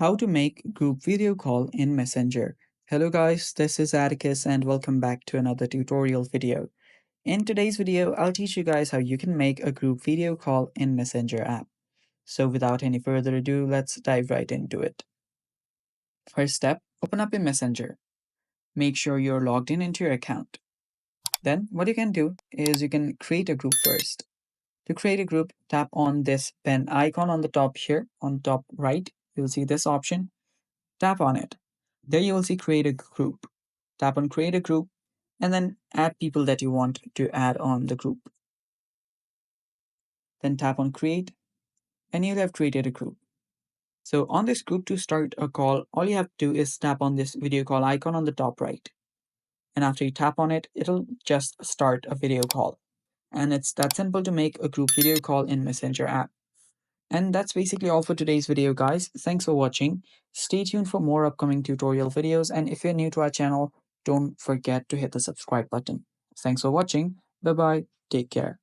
How to make group video call in Messenger. Hello guys, this is Atticus and welcome back to another tutorial video. In today's video, I'll teach you guys how you can make a group video call in Messenger app. So without any further ado, let's dive right into it. First step, open up your Messenger. Make sure you're logged in into your account. Then what you can do is you can create a group first. To create a group, tap on this pen icon on the top here, on top right. You'll see this option. Tap on it. There you will see create a group. Tap on create a group and then add people that you want to add on the group. Then tap on create and you'll have created a group. So on this group to start a call, all you have to do is tap on this video call icon on the top right. And after you tap on it, it'll just start a video call. And it's that simple to make a group video call in Messenger app. And that's basically all for today's video, guys. Thanks for watching. Stay tuned for more upcoming tutorial videos. And if you're new to our channel, don't forget to hit the subscribe button. Thanks for watching. Bye bye. Take care.